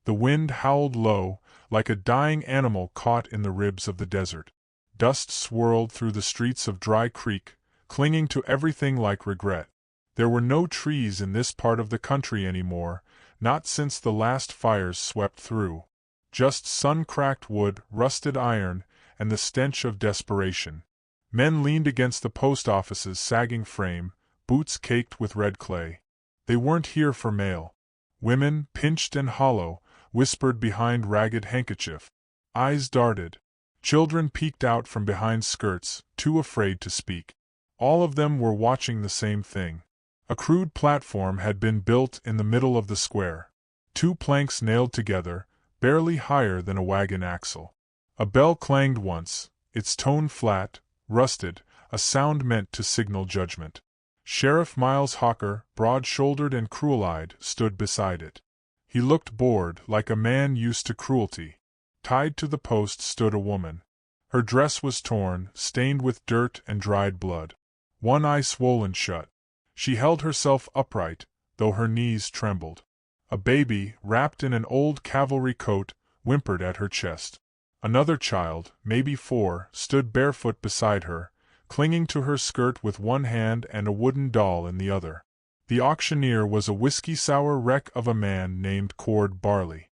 The wind howled low, like a dying animal caught in the ribs of the desert. Dust swirled through the streets of Dry Creek, clinging to everything like regret. There were no trees in this part of the country anymore, not since the last fires swept through. Just sun-cracked wood, rusted iron, and the stench of desperation. Men leaned against the post office's sagging frame, boots caked with red clay. They weren't here for mail. Women, pinched and hollow, whispered behind ragged handkerchief. Eyes darted. Children peeked out from behind skirts, too afraid to speak. All of them were watching the same thing. A crude platform had been built in the middle of the square. 2 planks nailed together, barely higher than a wagon axle. A bell clanged once, its tone flat, rusted, a sound meant to signal judgment. Sheriff Miles Hawker, broad-shouldered and cruel-eyed, stood beside it. He looked bored, like a man used to cruelty. Tied to the post stood a woman. Her dress was torn, stained with dirt and dried blood. One eye swollen shut. She held herself upright, though her knees trembled. A baby, wrapped in an old cavalry coat, whimpered at her chest. Another child, maybe 4, stood barefoot beside her, clinging to her skirt with one hand and a wooden doll in the other. The auctioneer was a whiskey-sour wreck of a man named Cord Barley.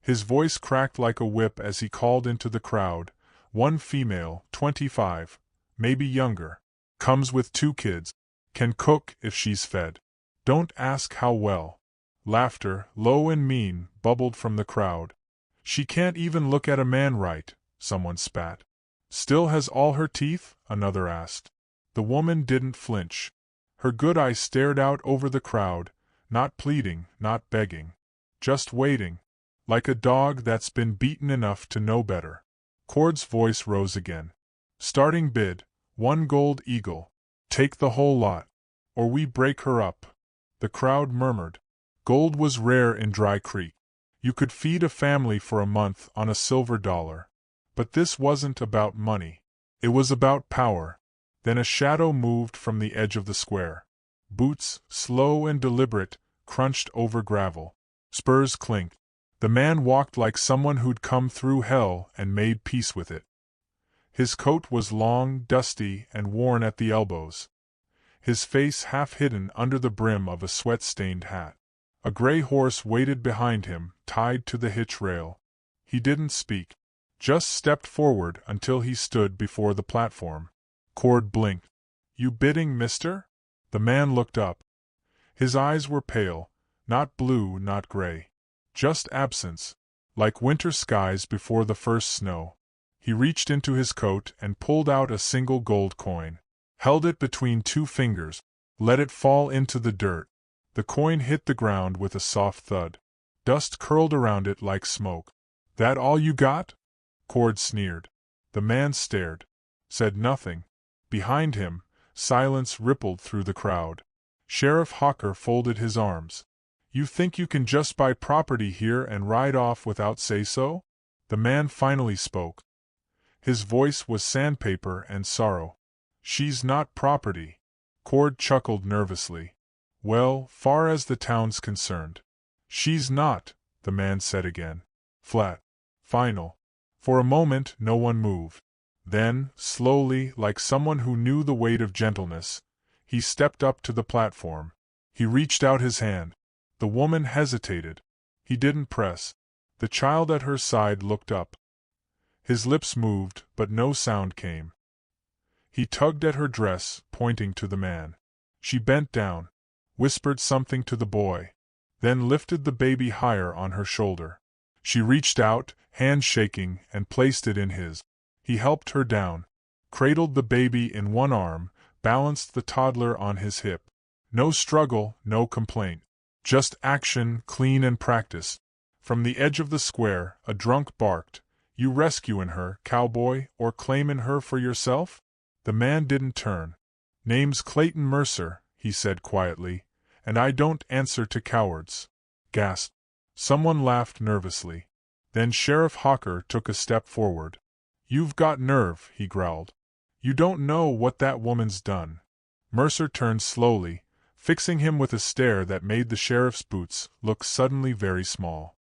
His voice cracked like a whip as he called into the crowd, "One female, 25, maybe younger. Comes with 2 kids. Can cook if she's fed. Don't ask how well." Laughter, low and mean, bubbled from the crowd. "She can't even look at a man right," someone spat. "Still has all her teeth?" another asked. The woman didn't flinch. Her good eye stared out over the crowd, not pleading, not begging. Just waiting. Like a dog that's been beaten enough to know better. Cord's voice rose again. "Starting bid, 1 gold eagle. Take the whole lot, or we break her up." The crowd murmured. Gold was rare in Dry Creek. You could feed a family for a month on a silver dollar. But this wasn't about money. It was about power. Then a shadow moved from the edge of the square. Boots, slow and deliberate, crunched over gravel. Spurs clinked. The man walked like someone who'd come through hell and made peace with it. His coat was long, dusty, and worn at the elbows. His face half hidden under the brim of a sweat-stained hat. A gray horse waited behind him, tied to the hitch rail. He didn't speak. Just stepped forward until he stood before the platform. Cord blinked. "You bidding, mister?" The man looked up. His eyes were pale, not blue, not gray. Just absence, like winter skies before the first snow. He reached into his coat and pulled out a single gold coin. Held it between 2 fingers, let it fall into the dirt. The coin hit the ground with a soft thud. Dust curled around it like smoke. "That all you got?" Cord sneered. The man stared. Said nothing. Behind him, silence rippled through the crowd. Sheriff Hawker folded his arms. "You think you can just buy property here and ride off without say-so?" The man finally spoke. His voice was sandpaper and sorrow. "She's not property." Cord chuckled nervously. "Well, far as the town's concerned." "She's not," the man said again. Flat. Final. For a moment no one moved. Then, slowly, like someone who knew the weight of gentleness, he stepped up to the platform. He reached out his hand. The woman hesitated. He didn't press. The child at her side looked up. His lips moved, but no sound came. He tugged at her dress, pointing to the man. She bent down, whispered something to the boy, then lifted the baby higher on her shoulder. She reached out, hand shaking, and placed it in his. He helped her down, cradled the baby in one arm, balanced the toddler on his hip. No struggle, no complaint. Just action, clean and practiced. From the edge of the square, a drunk barked, "You rescuing her, cowboy, or claiming her for yourself?" The man didn't turn. "Name's Clayton Mercer," he said quietly, "and I don't answer to cowards." Gasped. Someone laughed nervously. Then Sheriff Hawker took a step forward. "You've got nerve," he growled. "You don't know what that woman's done." Mercer turned slowly, fixing him with a stare that made the sheriff's boots look suddenly very small.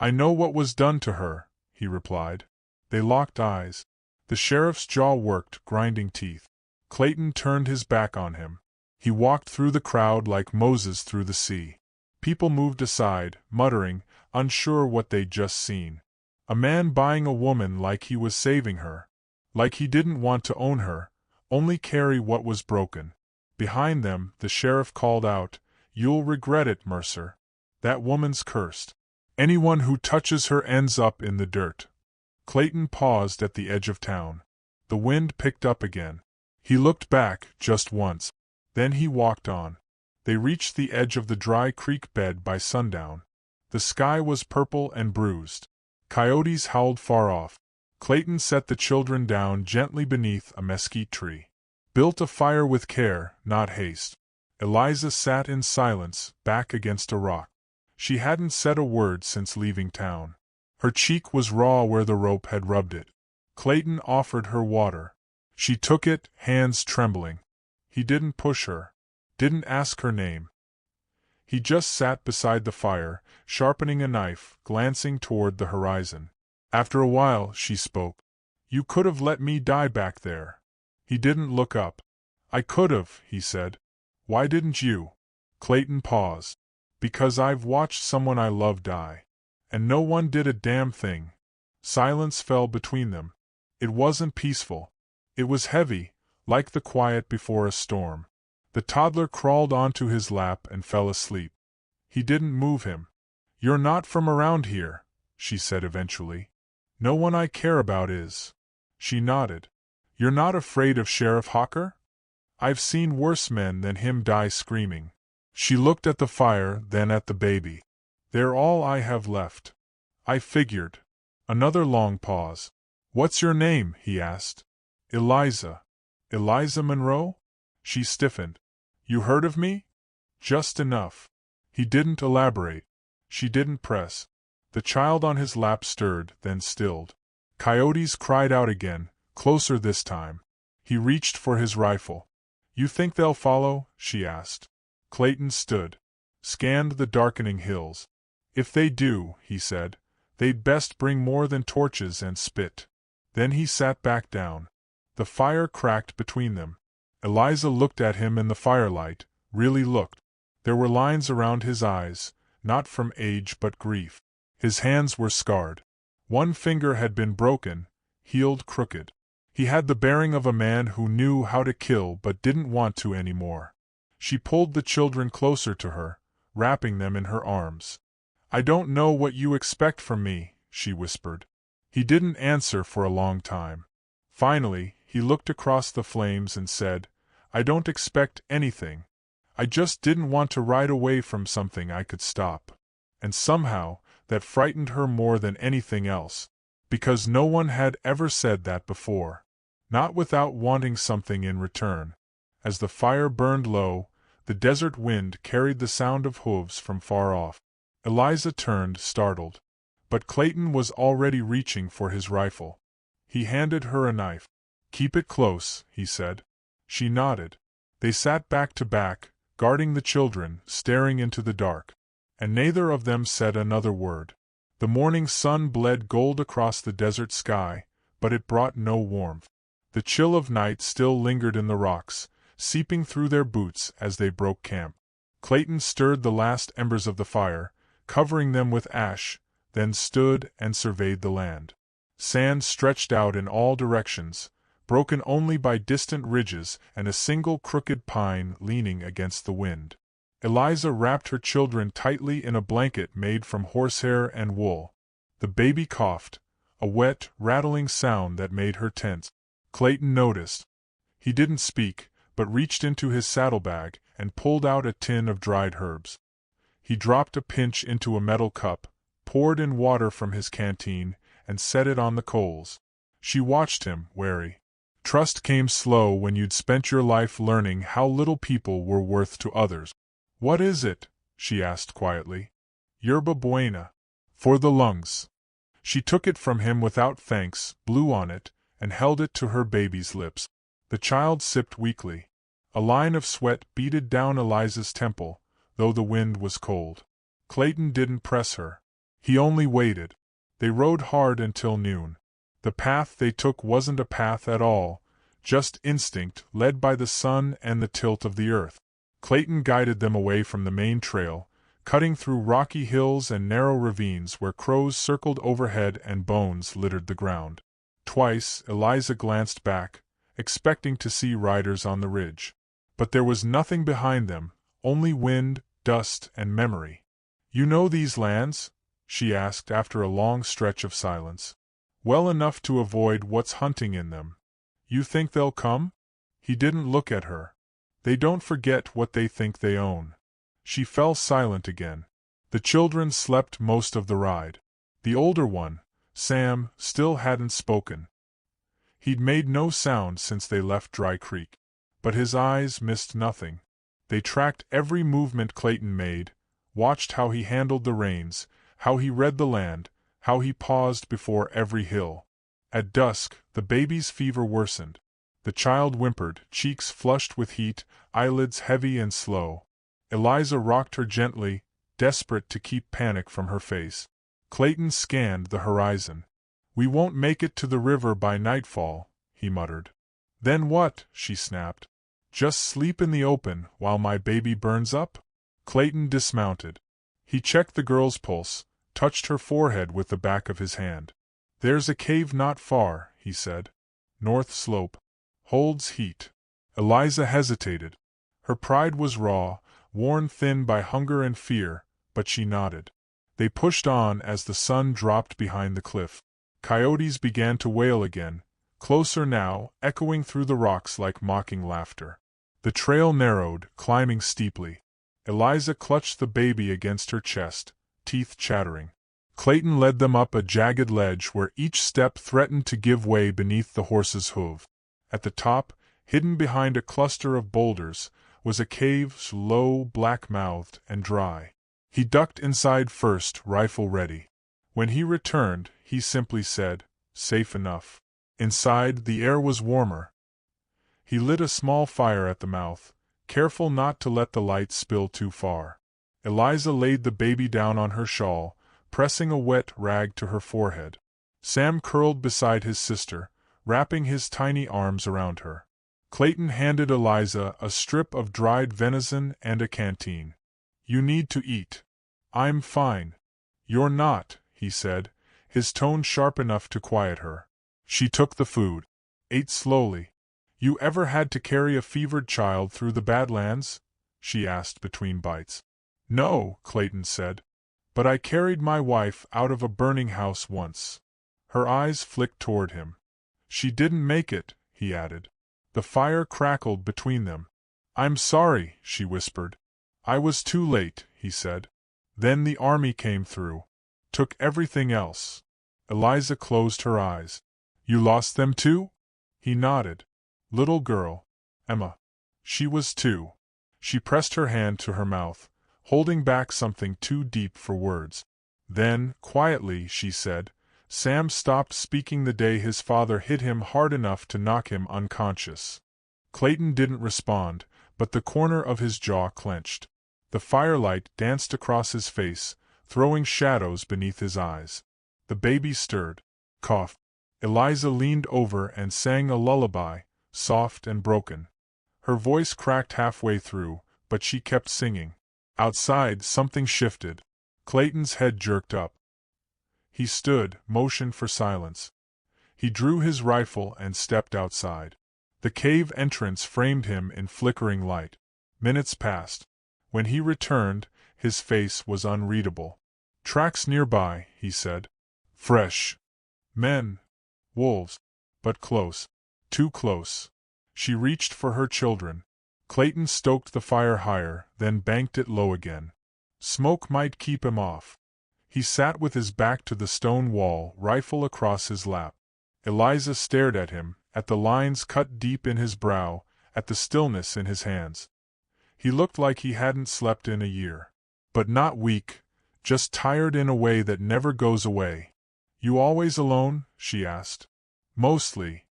I know what was done to her, he replied. They locked eyes. The sheriff's jaw worked, grinding teeth. Clayton turned his back on him. He walked through the crowd like Moses through the sea. People moved aside, muttering, unsure what they'd just seen. A man buying a woman like he was saving her. Like he didn't want to own her, only carry what was broken. Behind them, the sheriff called out, "You'll regret it, Mercer. That woman's cursed. Anyone who touches her ends up in the dirt." Clayton paused at the edge of town. The wind picked up again. He looked back, just once. Then he walked on. They reached the edge of the dry creek bed by sundown. The sky was purple and bruised. Coyotes howled far off. Clayton set the children down gently beneath a mesquite tree. Built a fire with care, not haste. Eliza sat in silence, back against a rock. She hadn't said a word since leaving town. Her cheek was raw where the rope had rubbed it. Clayton offered her water. She took it, hands trembling. He didn't push her. Didn't ask her name. He just sat beside the fire, sharpening a knife, glancing toward the horizon. After a while, she spoke. "You could have let me die back there." He didn't look up. "I could have," he said. "Why didn't you?" Clayton paused. "Because I've watched someone I love die. And no one did a damn thing." Silence fell between them. It wasn't peaceful. It was heavy, like the quiet before a storm. The toddler crawled onto his lap and fell asleep. He didn't move him. "You're not from around here," she said eventually. "No one I care about is." She nodded. "You're not afraid of Sheriff Hawker?" "I've seen worse men than him die screaming." She looked at the fire, then at the baby. "They're all I have left." "I figured." Another long pause. "What's your name?" he asked. "Eliza." "Eliza Monroe?" She stiffened. "You heard of me?" "Just enough." He didn't elaborate. She didn't press. The child on his lap stirred, then stilled. Coyotes cried out again, closer this time. He reached for his rifle. "You think they'll follow?" she asked. Clayton stood. Scanned the darkening hills. "If they do," he said, "they'd best bring more than torches and spit." Then he sat back down. The fire cracked between them. Eliza looked at him in the firelight, really looked. There were lines around his eyes, not from age but grief. His hands were scarred. One finger had been broken, healed crooked. He had the bearing of a man who knew how to kill but didn't want to anymore. She pulled the children closer to her, wrapping them in her arms. "I don't know what you expect from me," she whispered. He didn't answer for a long time. Finally, he looked across the flames and said, "I don't expect anything. I just didn't want to ride away from something I could stop." And somehow, that frightened her more than anything else. Because no one had ever said that before. Not without wanting something in return. As the fire burned low, the desert wind carried the sound of hooves from far off. Eliza turned, startled. But Clayton was already reaching for his rifle. He handed her a knife. "Keep it close," he said. She nodded. They sat back to back, guarding the children, staring into the dark. And neither of them said another word. The morning sun bled gold across the desert sky, but it brought no warmth. The chill of night still lingered in the rocks, seeping through their boots as they broke camp. Clayton stirred the last embers of the fire, covering them with ash, then stood and surveyed the land. Sand stretched out in all directions, broken only by distant ridges and a single crooked pine leaning against the wind. Eliza wrapped her children tightly in a blanket made from horsehair and wool. The baby coughed, a wet, rattling sound that made her tense. Clayton noticed. He didn't speak, but reached into his saddlebag and pulled out a tin of dried herbs. He dropped a pinch into a metal cup, poured in water from his canteen, and set it on the coals. She watched him, wary. Trust came slow when you'd spent your life learning how little people were worth to others. "What is it?" she asked quietly. "Yerba buena. For the lungs." She took it from him without thanks, blew on it, and held it to her baby's lips. The child sipped weakly. A line of sweat beaded down Eliza's temple, though the wind was cold. Clayton didn't press her. He only waited. They rode hard until noon. The path they took wasn't a path at all, just instinct led by the sun and the tilt of the earth. Clayton guided them away from the main trail, cutting through rocky hills and narrow ravines where crows circled overhead and bones littered the ground. Twice Eliza glanced back, expecting to see riders on the ridge. But there was nothing behind them, only wind, dust, and memory. "You know these lands?" she asked after a long stretch of silence. "Well enough to avoid what's hunting in them. You think they'll come?" He didn't look at her. "They don't forget what they think they own." She fell silent again. The children slept most of the ride. The older one, Sam, still hadn't spoken. He'd made no sound since they left Dry Creek. But his eyes missed nothing. They tracked every movement Clayton made, watched how he handled the reins, how he read the land, how he paused before every hill. At dusk, the baby's fever worsened. The child whimpered, cheeks flushed with heat, eyelids heavy and slow. Eliza rocked her gently, desperate to keep panic from her face. Clayton scanned the horizon. "We won't make it to the river by nightfall," he muttered. "Then what?" she snapped. "Just sleep in the open while my baby burns up?" Clayton dismounted. He checked the girl's pulse, touched her forehead with the back of his hand. "There's a cave not far," he said. "North slope. Holds heat." Eliza hesitated. Her pride was raw, worn thin by hunger and fear, but she nodded. They pushed on as the sun dropped behind the cliff. Coyotes began to wail again, closer now, echoing through the rocks like mocking laughter. The trail narrowed, climbing steeply. Eliza clutched the baby against her chest, teeth chattering. Clayton led them up a jagged ledge where each step threatened to give way beneath the horse's hoof. At the top, hidden behind a cluster of boulders, was a cave, low, black-mouthed, and dry. He ducked inside first, rifle ready. When he returned, he simply said, "Safe enough." Inside, the air was warmer. He lit a small fire at the mouth, careful not to let the light spill too far. Eliza laid the baby down on her shawl, pressing a wet rag to her forehead. Sam curled beside his sister, wrapping his tiny arms around her. Clayton handed Eliza a strip of dried venison and a canteen. "You need to eat." "I'm fine." "You're not," he said, his tone sharp enough to quiet her. She took the food, ate slowly. "You ever had to carry a fevered child through the Badlands?" she asked between bites. "No," Clayton said. "But I carried my wife out of a burning house once." Her eyes flicked toward him. "She didn't make it," he added. The fire crackled between them. "I'm sorry," she whispered. "I was too late," he said. "Then the army came through. Took everything else." Eliza closed her eyes. "You lost them too?" He nodded. "Little girl. Emma. She was 2." She pressed her hand to her mouth, holding back something too deep for words. Then, quietly, she said, "Sam stopped speaking the day his father hit him hard enough to knock him unconscious." Clayton didn't respond, but the corner of his jaw clenched. The firelight danced across his face, throwing shadows beneath his eyes. The baby stirred, coughed. Eliza leaned over and sang a lullaby, soft and broken. Her voice cracked halfway through, but she kept singing. Outside, something shifted. Clayton's head jerked up. He stood, motioned for silence. He drew his rifle and stepped outside. The cave entrance framed him in flickering light. Minutes passed. When he returned, his face was unreadable. "Tracks nearby," he said. "Fresh. Men. Wolves. But close. Too close." She reached for her children. Clayton stoked the fire higher, then banked it low again. Smoke might keep him off. He sat with his back to the stone wall, rifle across his lap. Eliza stared at him, at the lines cut deep in his brow, at the stillness in his hands. He looked like he hadn't slept in a year. But not weak, just tired in a way that never goes away. "You always alone?" she asked. "Mostly."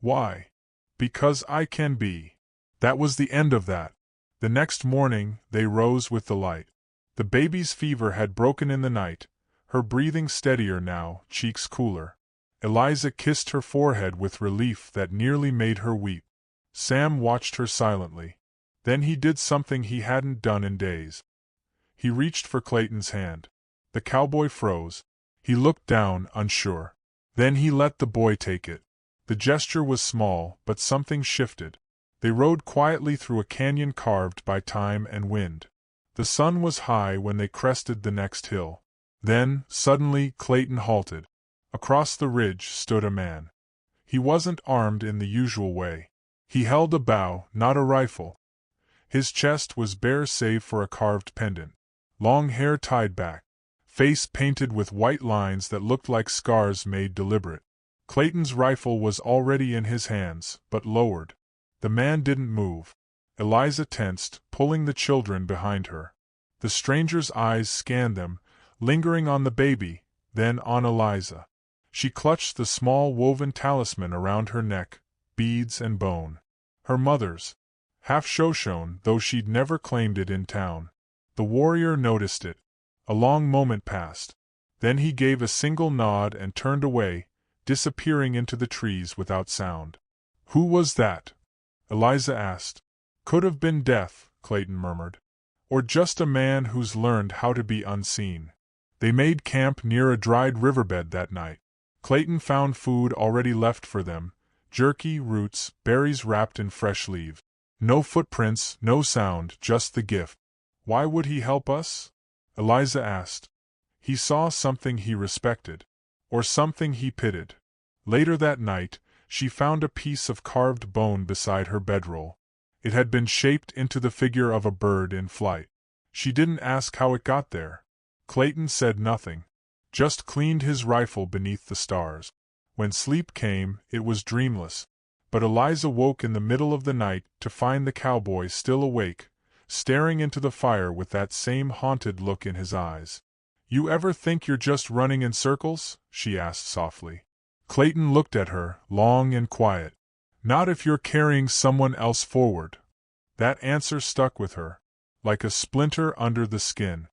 "Why?" "Because I can be." That was the end of that. The next morning, they rose with the light. The baby's fever had broken in the night, her breathing steadier now, cheeks cooler. Eliza kissed her forehead with relief that nearly made her weep. Sam watched her silently. Then he did something he hadn't done in days. He reached for Clayton's hand. The cowboy froze. He looked down, unsure. Then he let the boy take it. The gesture was small, but something shifted. They rode quietly through a canyon carved by time and wind. The sun was high when they crested the next hill. Then, suddenly, Clayton halted. Across the ridge stood a man. He wasn't armed in the usual way. He held a bow, not a rifle. His chest was bare save for a carved pendant. Long hair tied back. Face painted with white lines that looked like scars made deliberate. Clayton's rifle was already in his hands, but lowered. The man didn't move. Eliza tensed, pulling the children behind her. The stranger's eyes scanned them, lingering on the baby, then on Eliza. She clutched the small woven talisman around her neck, beads and bone. Her mother's. Half Shoshone, though she'd never claimed it in town. The warrior noticed it. A long moment passed. Then he gave a single nod and turned away, disappearing into the trees without sound. "Who was that?" Eliza asked. "Could have been Death," Clayton murmured. "Or just a man who's learned how to be unseen." They made camp near a dried riverbed that night. Clayton found food already left for them, jerky, roots, berries wrapped in fresh leaves. No footprints, no sound, just the gift. "Why would he help us?" Eliza asked. He saw something he respected. Or something he pitied. Later that night, she found a piece of carved bone beside her bedroll. It had been shaped into the figure of a bird in flight. She didn't ask how it got there. Clayton said nothing. Just cleaned his rifle beneath the stars. When sleep came, it was dreamless. But Eliza woke in the middle of the night to find the cowboy still awake, staring into the fire with that same haunted look in his eyes. "You ever think you're just running in circles?" she asked softly. Clayton looked at her, long and quiet. "Not if you're carrying someone else forward." That answer stuck with her, like a splinter under the skin.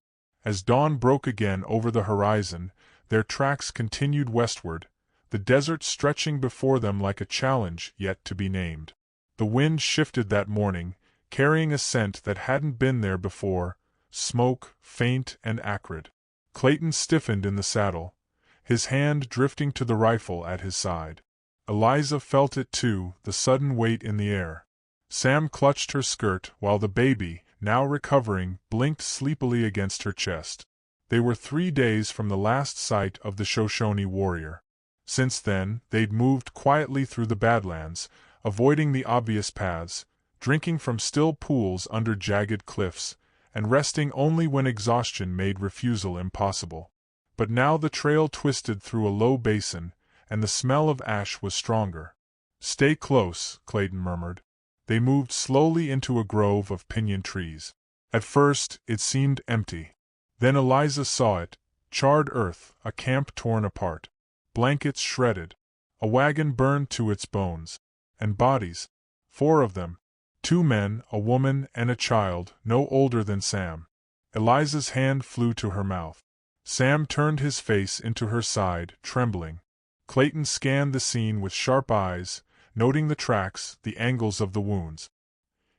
As dawn broke again over the horizon, their tracks continued westward, the desert stretching before them like a challenge yet to be named. The wind shifted that morning, carrying a scent that hadn't been there before, smoke, faint and acrid. Clayton stiffened in the saddle, his hand drifting to the rifle at his side. Eliza felt it too, the sudden weight in the air. Sam clutched her skirt while the baby, now recovering, blinked sleepily against her chest. They were 3 days from the last sight of the Shoshone warrior. Since then, they'd moved quietly through the Badlands, avoiding the obvious paths, drinking from still pools under jagged cliffs, and resting only when exhaustion made refusal impossible. But now the trail twisted through a low basin, and the smell of ash was stronger. "Stay close," Clayton murmured. They moved slowly into a grove of pinyon trees. At first, it seemed empty. Then Eliza saw it, charred earth, a camp torn apart. Blankets shredded. A wagon burned to its bones. And bodies. 4 of them. 2 men, a woman, and a child, no older than Sam. Eliza's hand flew to her mouth. Sam turned his face into her side, trembling. Clayton scanned the scene with sharp eyes, noting the tracks, the angles of the wounds.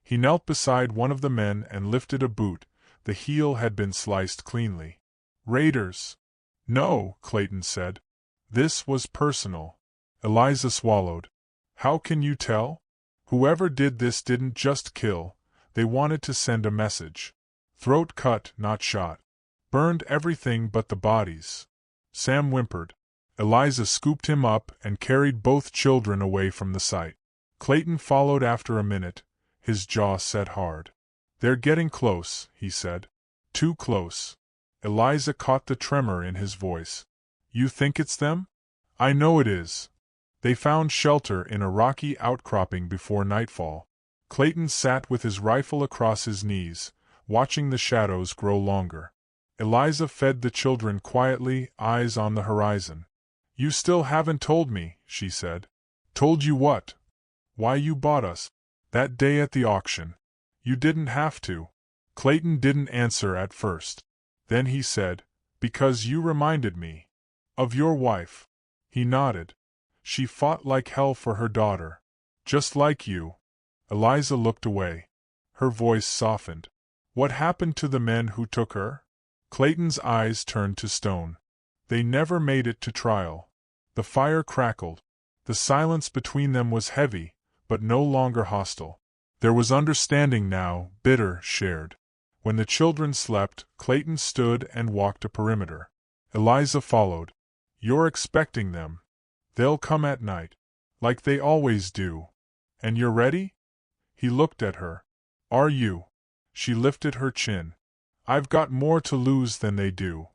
He knelt beside one of the men and lifted a boot. The heel had been sliced cleanly. "Raiders." "No," Clayton said. This was personal. Eliza swallowed. "How can you tell? Whoever did this didn't just kill, they wanted to send a message. Throat cut, not shot. Burned everything but the bodies." Sam whimpered. Eliza scooped him up and carried both children away from the site. Clayton followed after a minute, his jaw set hard. "They're getting close," he said. "Too close." Eliza caught the tremor in his voice. "You think it's them?" "I know it is." They found shelter in a rocky outcropping before nightfall. Clayton sat with his rifle across his knees, watching the shadows grow longer. Eliza fed the children quietly, eyes on the horizon. "You still haven't told me," she said. "Told you what?" "Why you bought us. That day at the auction. You didn't have to." Clayton didn't answer at first. Then he said, Because you reminded me of your wife. He nodded. She fought like hell for her daughter. Just like you. Eliza looked away. Her voice softened. What happened to the men who took her? Clayton's eyes turned to stone. They never made it to trial. The fire crackled. The silence between them was heavy, but no longer hostile. There was understanding now, bitter, shared. When the children slept, Clayton stood and walked a perimeter. Eliza followed. You're expecting them. They'll come at night. Like they always do. And you're ready? He looked at her. Are you? She lifted her chin. I've got more to lose than they do.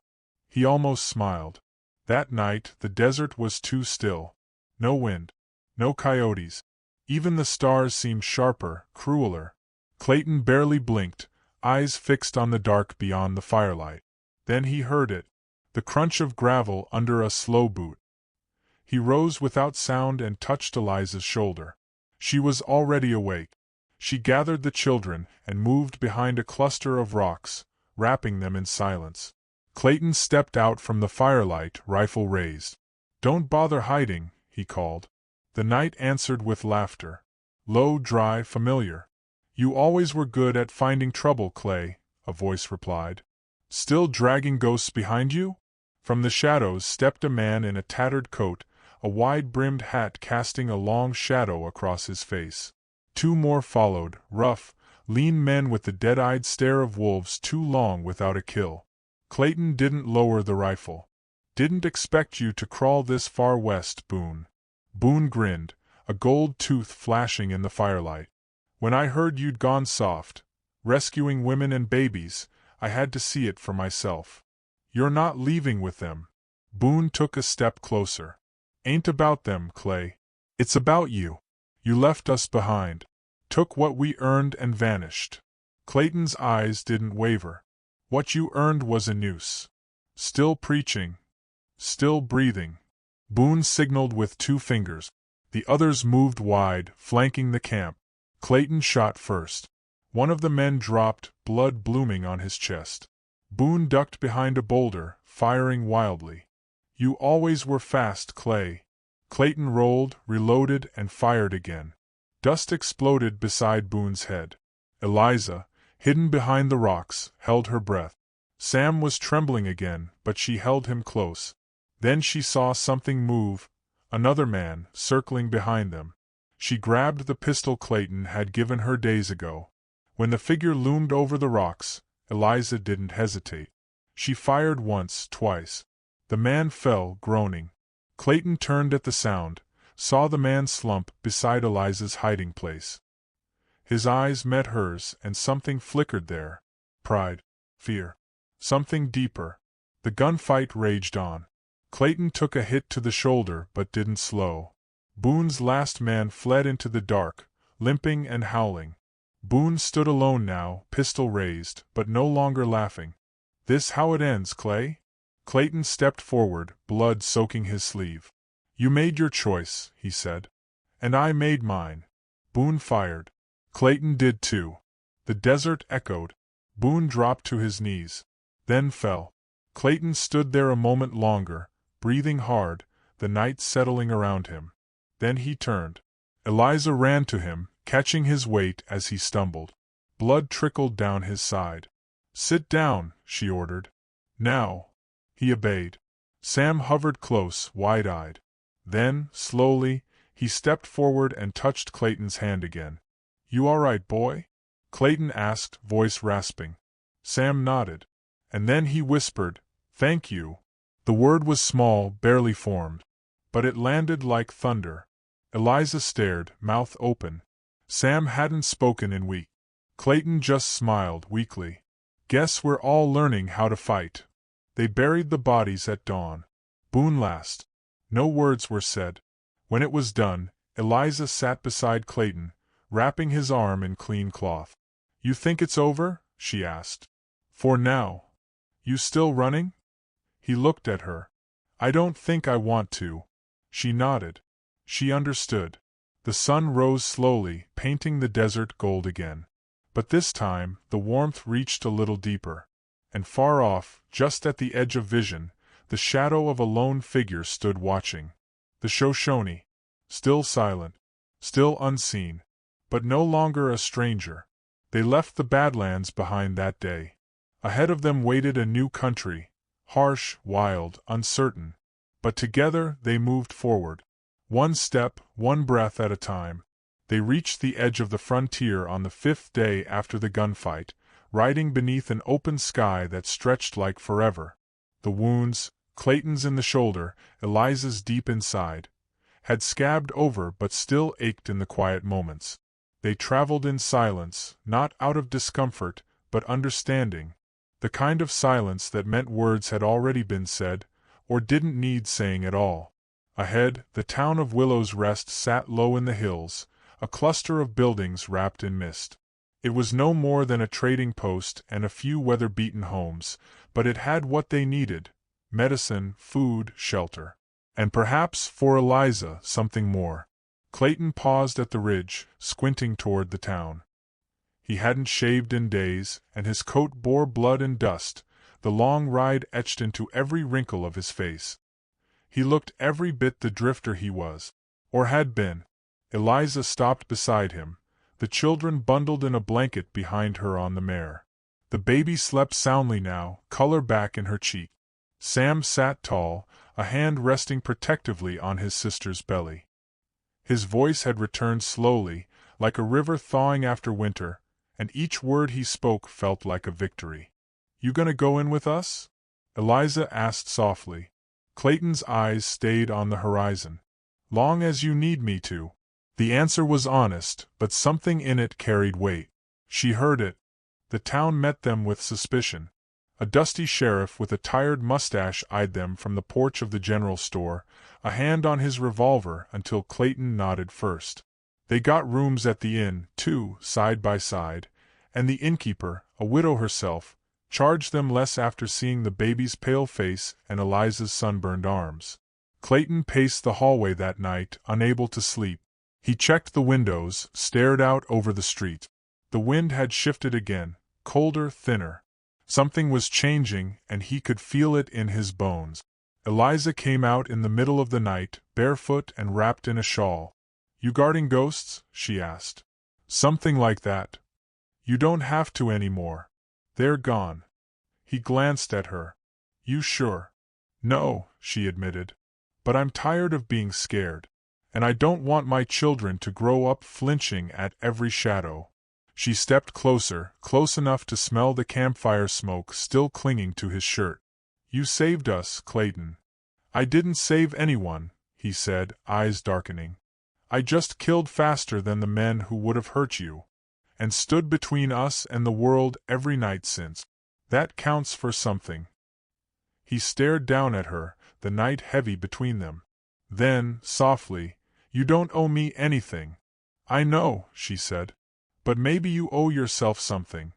He almost smiled. That night, the desert was too still. No wind. No coyotes. Even the stars seemed sharper, crueler. Clayton barely blinked, eyes fixed on the dark beyond the firelight. Then he heard it. The crunch of gravel under a slow boot. He rose without sound and touched Eliza's shoulder. She was already awake. She gathered the children and moved behind a cluster of rocks, wrapping them in silence. Clayton stepped out from the firelight, rifle raised. Don't bother hiding, he called. The night answered with laughter. Low, dry, familiar. You always were good at finding trouble, Clay, a voice replied. Still dragging ghosts behind you? From the shadows stepped a man in a tattered coat, a wide-brimmed hat casting a long shadow across his face. Two more followed, rough, lean men with the dead-eyed stare of wolves too long without a kill. Clayton didn't lower the rifle. Didn't expect you to crawl this far west, Boone. Boone grinned, a gold tooth flashing in the firelight. When I heard you'd gone soft, rescuing women and babies, I had to see it for myself. You're not leaving with them. Boone took a step closer. Ain't about them, Clay. It's about you. You left us behind. Took what we earned and vanished. Clayton's eyes didn't waver. What you earned was a noose. Still preaching. Still breathing. Boone signaled with 2 fingers. The others moved wide, flanking the camp. Clayton shot first. One of the men dropped, blood blooming on his chest. Boone ducked behind a boulder, firing wildly. You always were fast, Clay. Clayton rolled, reloaded, and fired again. Dust exploded beside Boone's head. Eliza, hidden behind the rocks, held her breath. Sam was trembling again, but she held him close. Then she saw something move, another man, circling behind them. She grabbed the pistol Clayton had given her days ago. When the figure loomed over the rocks, Eliza didn't hesitate. She fired once, twice. The man fell, groaning. Clayton turned at the sound, saw the man slump beside Eliza's hiding place. His eyes met hers, and something flickered there. Pride. Fear. Something deeper. The gunfight raged on. Clayton took a hit to the shoulder but didn't slow. Boone's last man fled into the dark, limping and howling. Boone stood alone now, pistol raised, but no longer laughing. This how it ends, Clay? Clayton stepped forward, blood soaking his sleeve. You made your choice, he said. And I made mine. Boone fired. Clayton did too. The desert echoed. Boone dropped to his knees. Then fell. Clayton stood there a moment longer, breathing hard, the night settling around him. Then he turned. Eliza ran to him, catching his weight as he stumbled. Blood trickled down his side. Sit down, she ordered. Now. He obeyed. Sam hovered close, wide-eyed. Then, slowly, he stepped forward and touched Clayton's hand again. You all right, boy? Clayton asked, voice rasping. Sam nodded. And then he whispered, Thank you. The word was small, barely formed. But it landed like thunder. Eliza stared, mouth open. Sam hadn't spoken in weeks. Clayton just smiled, weakly. Guess we're all learning how to fight. They buried the bodies at dawn. Boone last. No words were said. When it was done, Eliza sat beside Clayton, wrapping his arm in clean cloth. You think it's over? She asked. For now. You still running? He looked at her. I don't think I want to. She nodded. She understood. The sun rose slowly, painting the desert gold again. But this time, the warmth reached a little deeper. and far off, just at the edge of vision, the shadow of a lone figure stood watching. The Shoshone. Still silent. Still unseen. But no longer a stranger. They left the Badlands behind that day. Ahead of them waited a new country. Harsh, wild, uncertain. But together they moved forward. One step, one breath at a time. They reached the edge of the frontier on the 5th day after the gunfight, riding beneath an open sky that stretched like forever. The wounds, Clayton's in the shoulder, Eliza's deep inside, had scabbed over but still ached in the quiet moments. They traveled in silence, not out of discomfort, but understanding. The kind of silence that meant words had already been said, or didn't need saying at all. Ahead, the town of Willow's Rest sat low in the hills, a cluster of buildings wrapped in mist. It was no more than a trading post and a few weather-beaten homes, but it had what they needed: medicine, food, shelter. And perhaps, for Eliza, something more. Clayton paused at the ridge, squinting toward the town. He hadn't shaved in days, and his coat bore blood and dust, the long ride etched into every wrinkle of his face. He looked every bit the drifter he was, or had been. Eliza stopped beside him, the children bundled in a blanket behind her on the mare. The baby slept soundly now, color back in her cheek. Sam sat tall, a hand resting protectively on his sister's belly. His voice had returned slowly, like a river thawing after winter, and each word he spoke felt like a victory. "You gonna go in with us?" Eliza asked softly. Clayton's eyes stayed on the horizon. "Long as you need me to." The answer was honest, but something in it carried weight. She heard it. The town met them with suspicion. A dusty sheriff with a tired mustache eyed them from the porch of the general store, a hand on his revolver until Clayton nodded first. They got rooms at the inn, too, side by side, and the innkeeper, a widow herself, charged them less after seeing the baby's pale face and Eliza's sunburned arms. Clayton paced the hallway that night, unable to sleep. He checked the windows, stared out over the street. The wind had shifted again, colder, thinner. Something was changing, and he could feel it in his bones. Eliza came out in the middle of the night, barefoot and wrapped in a shawl. "You guarding ghosts?" she asked. "Something like that. You don't have to anymore. They're gone." He glanced at her. "You sure?" "No," she admitted. "But I'm tired of being scared. And I don't want my children to grow up flinching at every shadow." She stepped closer, close enough to smell the campfire smoke still clinging to his shirt. "You saved us, Clayton." "I didn't save anyone," he said, eyes darkening. "I just killed faster than the men who would have hurt you, and stood between us and the world every night since. That counts for something." He stared down at her, the night heavy between them. Then, softly, "You don't owe me anything." "I know," she said. "But maybe you owe yourself something."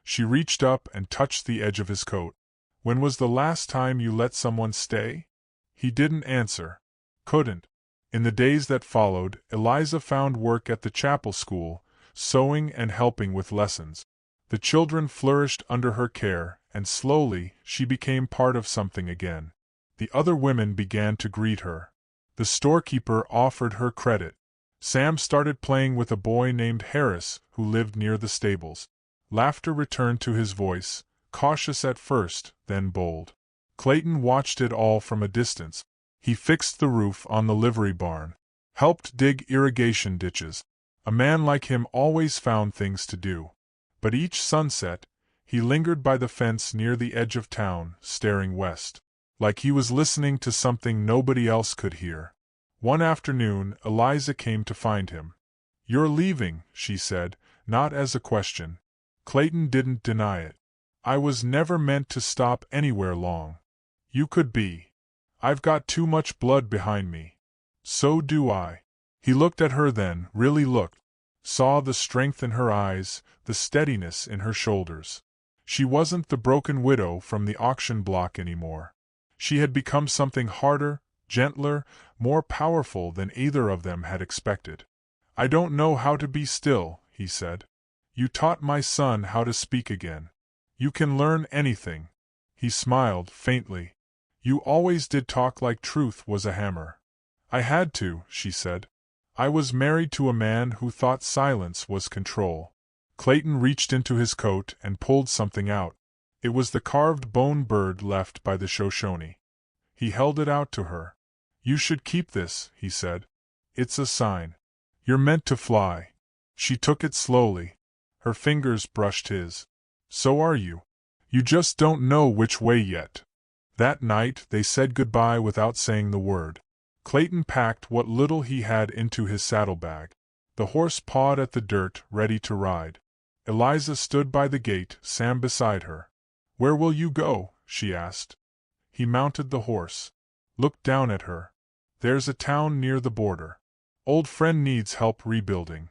She reached up and touched the edge of his coat. "When was the last time you let someone stay?" He didn't answer. Couldn't. In the days that followed, Eliza found work at the chapel school, sewing and helping with lessons. The children flourished under her care, and slowly, she became part of something again. The other women began to greet her. The storekeeper offered her credit. Sam started playing with a boy named Harris, who lived near the stables. Laughter returned to his voice, cautious at first, then bold. Clayton watched it all from a distance. He fixed the roof on the livery barn, helped dig irrigation ditches. A man like him always found things to do. But each sunset, he lingered by the fence near the edge of town, staring west, like he was listening to something nobody else could hear. One afternoon, Eliza came to find him. "You're leaving," she said, not as a question. Clayton didn't deny it. "I was never meant to stop anywhere long." "You could be. I've got too much blood behind me." "So do I." He looked at her then, really looked. Saw the strength in her eyes, the steadiness in her shoulders. She wasn't the broken widow from the auction block anymore. She had become something harder, gentler, more powerful than either of them had expected. "I don't know how to be still," he said. "You taught my son how to speak again." You can learn anything. He smiled faintly. You always did talk like truth was a hammer. I had to, she said. I was married to a man who thought silence was control. Clayton reached into his coat and pulled something out. It was the carved bone bird left by the Shoshone. He held it out to her. You should keep this, he said. It's a sign. You're meant to fly. She took it slowly. Her fingers brushed his. So are you. You just don't know which way yet. That night they said goodbye without saying the word. Clayton packed what little he had into his saddlebag. The horse pawed at the dirt, ready to ride. Eliza stood by the gate, Sam beside her. Where will you go? She asked. He mounted the horse. Looked down at her. There's a town near the border. Old friend needs help rebuilding.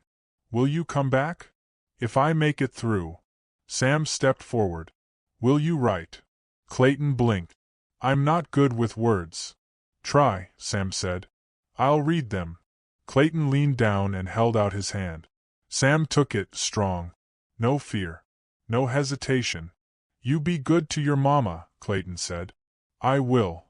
Will you come back? If I make it through. Sam stepped forward. Will you write? Clayton blinked. I'm not good with words. Try, Sam said. I'll read them. Clayton leaned down and held out his hand. Sam took it, strong. No fear. No hesitation. You be good to your mama, Clayton said. I will.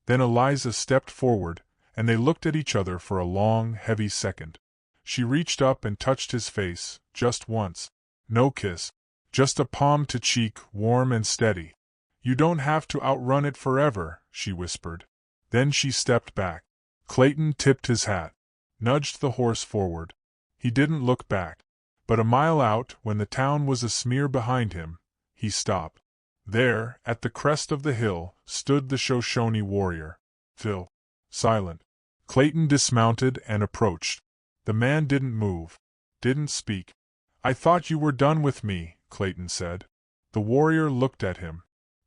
Then Eliza stepped forward, and they looked at each other for a long, heavy second. She reached up and touched his face, just once. No kiss. Just a palm to cheek, warm and steady. You don't have to outrun it forever, she whispered. Then she stepped back. Clayton tipped his hat, nudged the horse forward. He didn't look back. But a mile out, when the town was a smear behind him, he stopped. There, at the crest of the hill, stood the Shoshone warrior. Phil. Silent. Clayton dismounted and approached. The man didn't move. Didn't speak. I thought you were done with me, Clayton said. The warrior looked at him.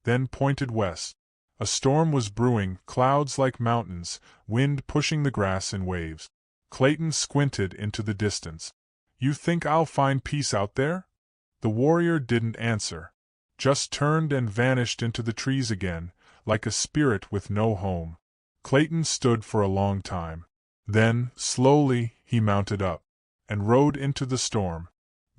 Then pointed west. A storm was brewing, clouds like mountains, wind pushing the grass in waves. Clayton squinted into the distance. You think I'll find peace out there? The warrior didn't answer. Just turned and vanished into the trees again, like a spirit with no home. Clayton stood for a long time. Then, slowly, he mounted up, and rode into the storm.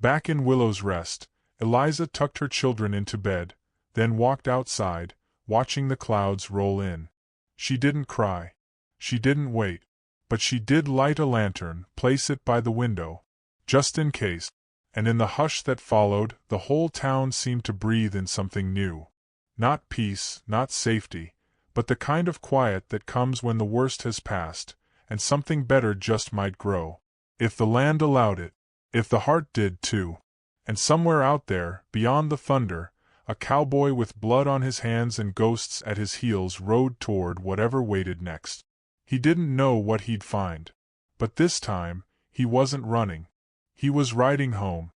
Back in Willow's Rest, Eliza tucked her children into bed, then walked outside, watching the clouds roll in. She didn't cry. She didn't wait. But she did light a lantern, place it by the window, just in case, and in the hush that followed, the whole town seemed to breathe in something new. Not peace, not safety, but the kind of quiet that comes when the worst has passed, and something better just might grow. If the land allowed it. If the heart did too. And somewhere out there, beyond the thunder, a cowboy with blood on his hands and ghosts at his heels rode toward whatever waited next. He didn't know what he'd find. But this time, he wasn't running. He was riding home.